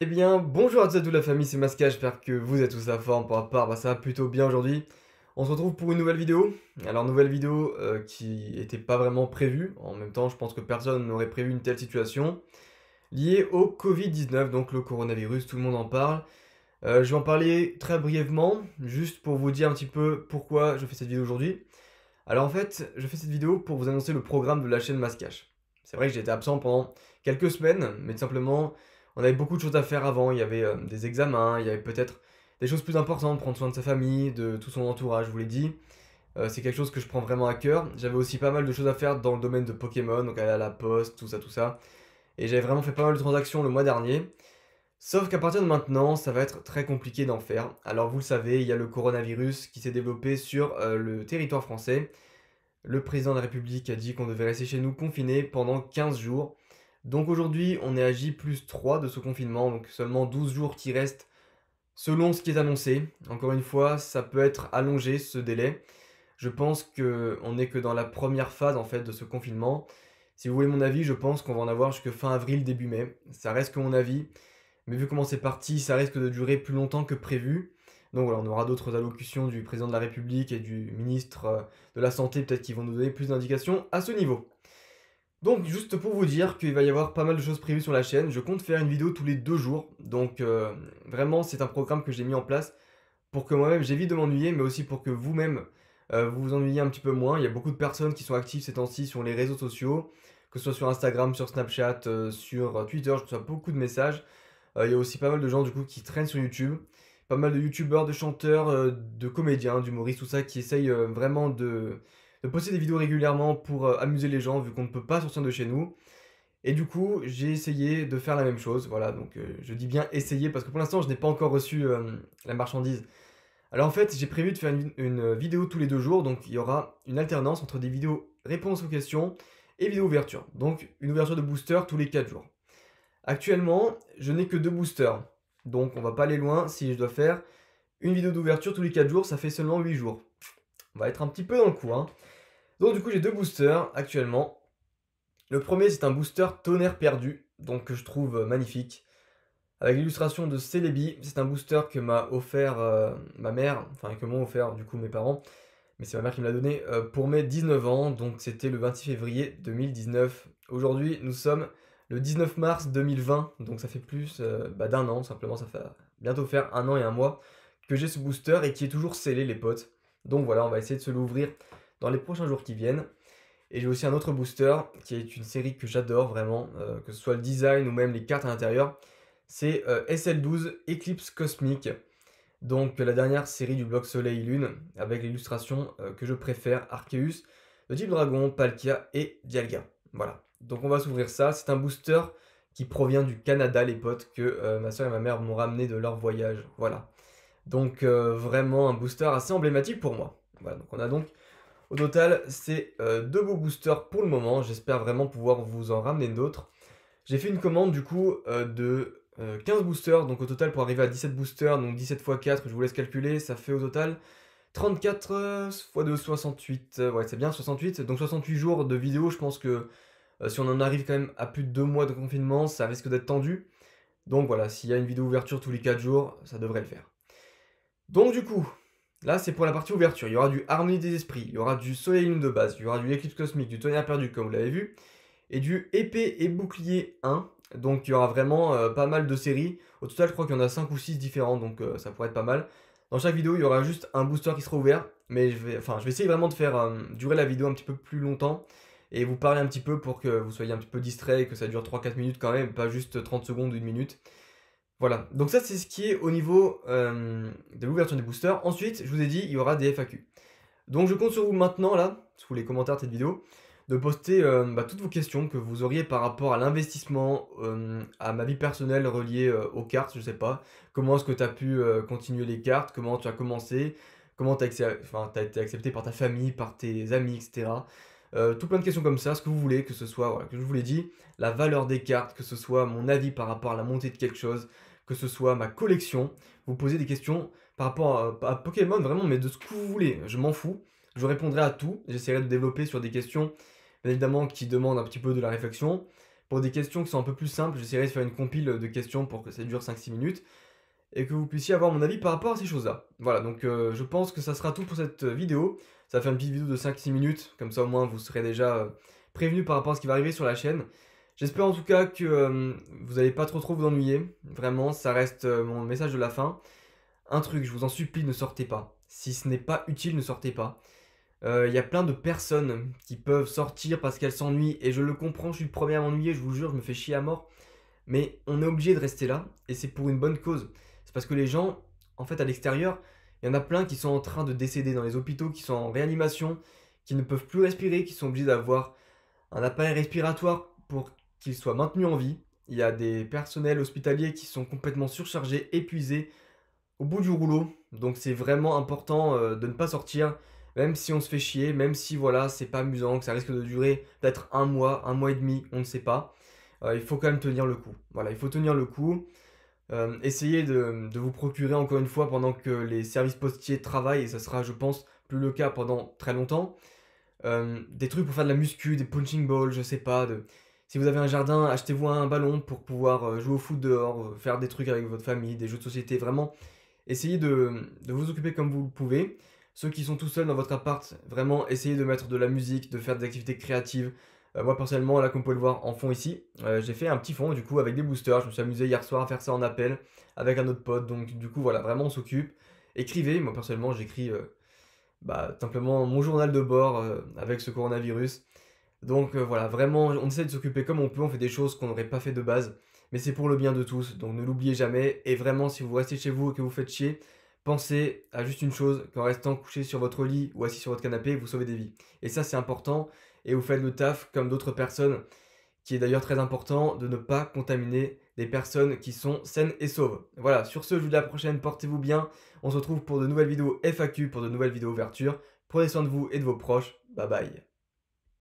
Eh bien, bonjour à tous et à toute la famille, c'est Masca, j'espère que vous êtes tous à forme. Pour ma part, ça va plutôt bien aujourd'hui. On se retrouve pour une nouvelle vidéo. Alors, nouvelle vidéo qui n'était pas vraiment prévue. En même temps, je pense que personne n'aurait prévu une telle situation. Liée au Covid-19, donc le coronavirus, tout le monde en parle. Je vais en parler très brièvement, juste pour vous dire un petit peu pourquoi je fais cette vidéo aujourd'hui. Alors en fait, je fais cette vidéo pour vous annoncer le programme de la chaîne Mascache. C'est vrai que j'ai été absent pendant quelques semaines, mais tout simplement, on avait beaucoup de choses à faire avant. Il y avait des examens, il y avait peut-être des choses plus importantes, prendre soin de sa famille, de tout son entourage, je vous l'ai dit. C'est quelque chose que je prends vraiment à cœur. J'avais aussi pas mal de choses à faire dans le domaine de Pokémon, donc aller à la poste, tout ça, tout ça. Et j'avais vraiment fait pas mal de transactions le mois dernier. Sauf qu'à partir de maintenant, ça va être très compliqué d'en faire. Alors vous le savez, il y a le coronavirus qui s'est développé sur le territoire français. Le président de la République a dit qu'on devait rester chez nous confinés pendant 15 jours. Donc aujourd'hui, on est à J+3 de ce confinement, donc seulement 12 jours qui restent selon ce qui est annoncé. Encore une fois, ça peut être allongé ce délai. Je pense qu'on n'est que dans la première phase en fait de ce confinement. Si vous voulez mon avis, je pense qu'on va en avoir jusque fin avril, début mai. Ça reste que mon avis, mais vu comment c'est parti, ça risque de durer plus longtemps que prévu. Donc voilà, on aura d'autres allocutions du président de la République et du ministre de la Santé, peut-être qui vont nous donner plus d'indications à ce niveau. Donc juste pour vous dire qu'il va y avoir pas mal de choses prévues sur la chaîne, je compte faire une vidéo tous les 2 jours. Donc vraiment, c'est un programme que j'ai mis en place pour que moi-même j'évite de m'ennuyer, mais aussi pour que vous-même vous vous ennuyiez un petit peu moins. Il y a beaucoup de personnes qui sont actives ces temps-ci sur les réseaux sociaux, que ce soit sur Instagram, sur Snapchat, sur Twitter, je reçois beaucoup de messages. Il y a aussi pas mal de gens du coup qui traînent sur YouTube. Pas mal de youtubeurs, de chanteurs, de comédiens, d'humoristes, tout ça qui essayent vraiment de poster des vidéos régulièrement pour amuser les gens vu qu'on ne peut pas sortir de chez nous. Et du coup, j'ai essayé de faire la même chose. Voilà, donc je dis bien essayer parce que pour l'instant, je n'ai pas encore reçu la marchandise. Alors en fait, j'ai prévu de faire une vidéo tous les 2 jours, donc il y aura une alternance entre des vidéos réponses aux questions et vidéos ouverture. Donc une ouverture de booster tous les 4 jours. Actuellement, je n'ai que 2 boosters. Donc on va pas aller loin. Si je dois faire une vidéo d'ouverture tous les 4 jours, ça fait seulement 8 jours. On va être un petit peu dans le coup. Hein. Donc du coup, j'ai 2 boosters actuellement. Le premier, c'est un booster tonnerre perdu, donc que je trouve magnifique. Avec l'illustration de Celebi, c'est un booster que m'a offert ma mère, enfin que m'ont offert du coup mes parents. Mais c'est ma mère qui me l'a donné pour mes 19 ans, donc c'était le 26 février 2019. Aujourd'hui, nous sommes le 19 mars 2020, donc ça fait plus d'un an, simplement, ça fait bientôt faire 1 an et 1 mois que j'ai ce booster et qui est toujours scellé, les potes. Donc voilà, on va essayer de se l'ouvrir dans les prochains jours qui viennent. Et j'ai aussi un autre booster qui est une série que j'adore vraiment, que ce soit le design ou même les cartes à l'intérieur. C'est SL12 Eclipse Cosmique. Donc la dernière série du bloc Soleil Lune, avec l'illustration que je préfère, Arceus, le type dragon, Palkia et Dialga. Voilà, donc on va s'ouvrir ça. C'est un booster qui provient du Canada, les potes, que ma soeur et ma mère m'ont ramené de leur voyage. Voilà, donc vraiment un booster assez emblématique pour moi. Voilà, donc on a donc au total c'est 2 beaux boosters pour le moment. J'espère vraiment pouvoir vous en ramener d'autres. J'ai fait une commande du coup de 15 boosters, donc au total pour arriver à 17 boosters, donc 17 x 4, je vous laisse calculer, ça fait au total 34 x 2, 68, ouais c'est bien 68, donc 68 jours de vidéo, je pense que si on en arrive quand même à plus de 2 mois de confinement, ça risque d'être tendu. Donc voilà, s'il y a une vidéo ouverture tous les 4 jours, ça devrait le faire. Donc du coup, là c'est pour la partie ouverture, il y aura du Harmonie des Esprits, il y aura du Soleil et Lune de base, il y aura du Éclipse Cosmique, du Tonnerre Perdu comme vous l'avez vu, et du Épée et Bouclier 1. Donc il y aura vraiment pas mal de séries. Au total, je crois qu'il y en a 5 ou 6 différents, donc ça pourrait être pas mal. Dans chaque vidéo, il y aura juste un booster qui sera ouvert, mais je vais essayer vraiment de faire durer la vidéo un petit peu plus longtemps et vous parler un petit peu pour que vous soyez un petit peu distrait et que ça dure 3-4 minutes quand même, pas juste 30 secondes ou 1 minute. Voilà, donc ça c'est ce qui est au niveau de l'ouverture des boosters. Ensuite, je vous ai dit, il y aura des FAQ. Donc je compte sur vous maintenant, là, sous les commentaires de cette vidéo, de poster toutes vos questions que vous auriez par rapport à l'investissement, à ma vie personnelle reliée aux cartes, je sais pas. Comment est-ce que tu as pu continuer les cartes, comment tu as commencé, comment tu as été accepté par ta famille, par tes amis, etc. Tout plein de questions comme ça, ce que vous voulez, que ce soit, voilà, que je vous l'ai dit, la valeur des cartes, que ce soit mon avis par rapport à la montée de quelque chose, que ce soit ma collection. Vous posez des questions par rapport à Pokémon, vraiment, mais de ce que vous voulez, je m'en fous. Je répondrai à tout, j'essaierai de développer sur des questions bien évidemment qui demandent un petit peu de la réflexion. Pour des questions qui sont un peu plus simples, j'essaierai de faire une compile de questions pour que ça dure 5-6 minutes et que vous puissiez avoir mon avis par rapport à ces choses-là. Voilà, donc je pense que ça sera tout pour cette vidéo. Ça fait une petite vidéo de 5-6 minutes, comme ça au moins vous serez déjà prévenu par rapport à ce qui va arriver sur la chaîne. J'espère en tout cas que vous n'allez pas trop vous ennuyer. Vraiment, ça reste mon message de la fin. Un truc, je vous en supplie, ne sortez pas. Si ce n'est pas utile, ne sortez pas. Il y a plein de personnes qui peuvent sortir parce qu'elles s'ennuient, et je le comprends, je suis le premier à m'ennuyer, je vous jure, je me fais chier à mort. Mais on est obligé de rester là, et c'est pour une bonne cause. C'est parce que les gens, en fait, à l'extérieur, il y en a plein qui sont en train de décéder dans les hôpitaux, qui sont en réanimation, qui ne peuvent plus respirer, qui sont obligés d'avoir un appareil respiratoire pour qu'ils soient maintenus en vie. Il y a des personnels hospitaliers qui sont complètement surchargés, épuisés, au bout du rouleau. Donc c'est vraiment important de ne pas sortir, même si on se fait chier, même si voilà, c'est pas amusant, que ça risque de durer peut-être un mois et demi, on ne sait pas. Il faut quand même tenir le coup. Voilà, il faut tenir le coup. Essayez de vous procurer encore une fois pendant que les services postiers travaillent, et ça sera, je pense, plus le cas pendant très longtemps. Des trucs pour faire de la muscu, des punching balls, je sais pas. Si vous avez un jardin, achetez-vous un ballon pour pouvoir jouer au foot dehors, faire des trucs avec votre famille, des jeux de société. Vraiment, essayez de vous occuper comme vous le pouvez. Ceux qui sont tout seuls dans votre appart, vraiment, essayez de mettre de la musique, de faire des activités créatives. Moi, personnellement, là, comme vous pouvez le voir en fond ici, j'ai fait un petit fond, du coup, avec des boosters. Je me suis amusé hier soir à faire ça en appel avec un autre pote. Donc, du coup, voilà, vraiment, on s'occupe. Écrivez. Moi, personnellement, j'écris simplement mon journal de bord avec ce coronavirus. Donc voilà, vraiment, on essaie de s'occuper comme on peut, on fait des choses qu'on n'aurait pas fait de base, mais c'est pour le bien de tous, donc ne l'oubliez jamais. Et vraiment, si vous restez chez vous et que vous faites chier, pensez à juste une chose, qu'en restant couché sur votre lit ou assis sur votre canapé, vous sauvez des vies. Et ça, c'est important, et vous faites le taf comme d'autres personnes, qui est d'ailleurs très important, de ne pas contaminer des personnes qui sont saines et sauves. Voilà, sur ce, je vous dis à la prochaine, portez-vous bien, on se retrouve pour de nouvelles vidéos FAQ, pour de nouvelles vidéos ouverture. Prenez soin de vous et de vos proches, bye bye.